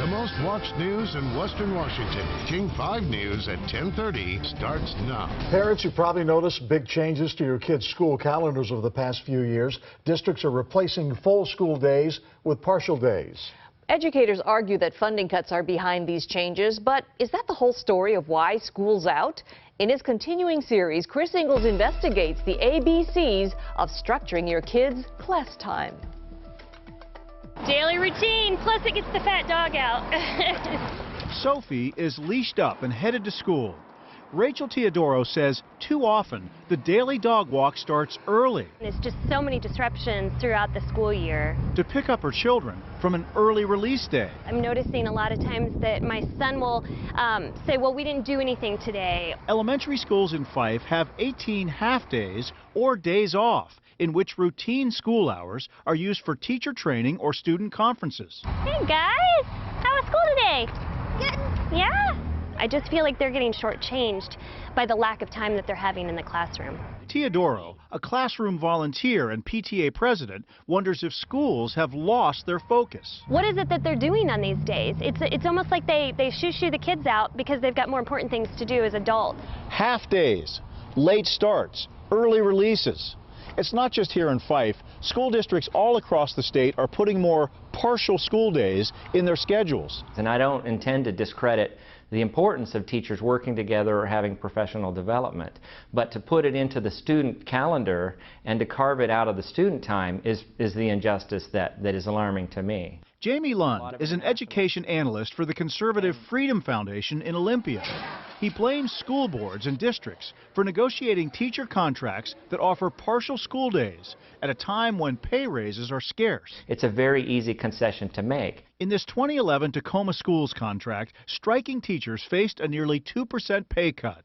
The most watched news in Western Washington. King 5 News at 10:30 starts now. Parents, you probably noticed big changes to your kids' school calendars over the past few years. Districts are replacing full school days with partial days. Educators argue that funding cuts are behind these changes, but is that the whole story of why school's out? In his continuing series, Chris Ingalls investigates the ABCs of structuring your kids' class time. Daily routine, plus it gets the fat dog out. Sophie is leashed up and headed to school. Rachel Teodoro says too often the daily dog walk starts early. There's just so many disruptions throughout the school year. To pick up her children from an early release day. I'm noticing a lot of times that my son will say, well, we didn't do anything today. Elementary schools in Fife have 18 half-days or days off, in which routine school hours are used for teacher training or student conferences. Hey guys, how was school today? Good. Yeah? I just feel like they're getting shortchanged by the lack of time that they're having in the classroom. Teodoro, a classroom volunteer and PTA president, wonders if schools have lost their focus. What is it that they're doing on these days? It's almost like they shoo the kids out because they've got more important things to do as adults. Half days, late starts, early releases. It's not just here in Fife. School districts all across the state are putting more partial school days in their schedules. And I don't intend to discredit the importance of teachers working together or having professional development, but to put it into the student calendar and to carve it out of the student time is the injustice that is alarming to me. Jamie Lund is an education analyst for the conservative Freedom Foundation in Olympia. He blames school boards and districts for negotiating teacher contracts that offer partial school days at a time when pay raises are scarce. It's a very easy concession to make. In this 2011 Tacoma Schools contract, striking teachers faced a nearly 2% pay cut.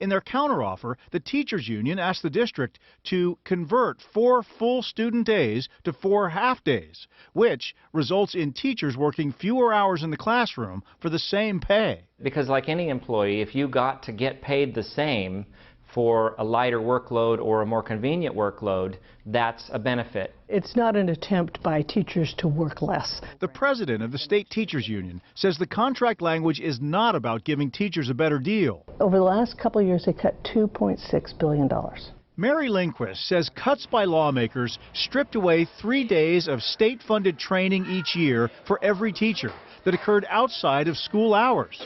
In their counteroffer, the teachers union asked the district to convert 4 full student days to 4 half-days, which results in teachers working fewer hours in the classroom for the same pay. Because like any employee, if you got to get paid the same for a lighter workload or a more convenient workload, that's a benefit. It's not an attempt by teachers to work less. The president of the state teachers union says the contract language is not about giving teachers a better deal. Over the last couple of years, they cut $2.6 billion. Mary Lindquist says cuts by lawmakers stripped away 3 days of state-funded training each year for every teacher that occurred outside of school hours.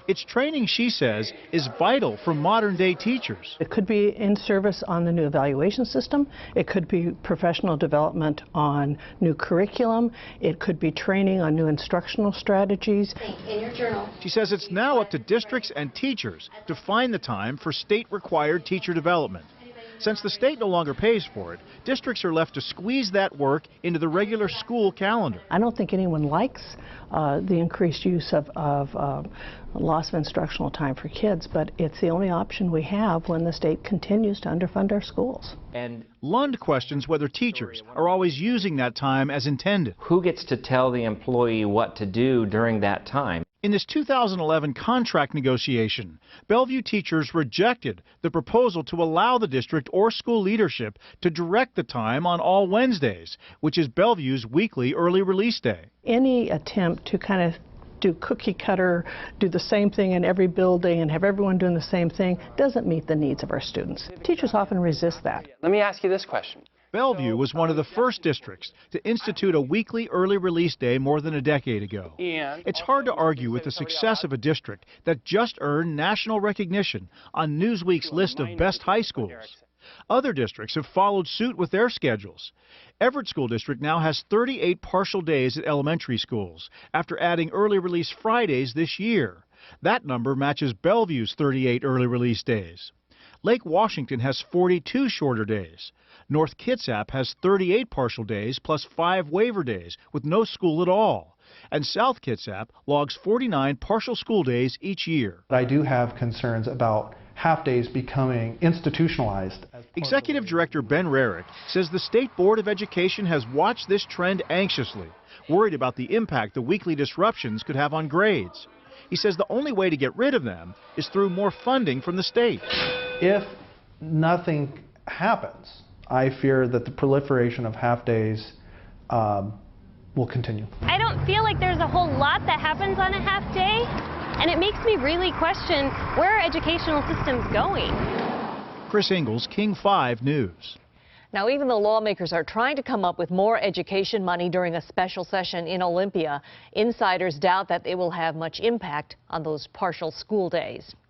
It's training, she says, is vital for modern-day teachers. It could be in service on the new evaluation system. It could be professional development on new curriculum. It could be training on new instructional strategies. In your journal. She says it's now up to districts and teachers to find the time for state-required teacher development. Since the state no longer pays for it, districts are left to squeeze that work into the regular school calendar. I don't think anyone likes the increased use of loss of instructional time for kids, but it's the only option we have when the state continues to underfund our schools. And Lund questions whether teachers are always using that time as intended. who gets to tell the employee what to do during that time? In this 2011 contract negotiation, Bellevue teachers rejected the proposal to allow the district or school leadership to direct the time on all Wednesdays, which is Bellevue's weekly early release day. Any attempt to kind of do cookie cutter, do the same thing in every building and have everyone doing the same thing doesn't meet the needs of our students. Teachers often resist that. Let me ask you this question. Bellevue was one of the first districts to institute a weekly early release day more than a decade ago. It's hard to argue with the success of a district that just earned national recognition on Newsweek's list of best high schools. Other districts have followed suit with their schedules. Everett School District now has 38 partial days at elementary schools, after adding early release Fridays this year. That number matches Bellevue's 38 early release days. Lake Washington has 42 shorter days. North Kitsap has 38 partial days plus 5 waiver days with no school at all. And South Kitsap logs 49 partial school days each year. I do have concerns about half-days becoming institutionalized. Executive Director Ben Rarick says the State Board of Education has watched this trend anxiously, worried about the impact the weekly disruptions could have on grades. He says the only way to get rid of them is through more funding from the state. If nothing happens, I fear that the proliferation of half-days will continue. I don't feel like there's a whole lot that happens on a half day, and it makes me really question where our educational system's going. Chris Ingalls, King 5 News. Now, even though lawmakers are trying to come up with more education money during a special session in Olympia, insiders doubt that it will have much impact on those partial school days.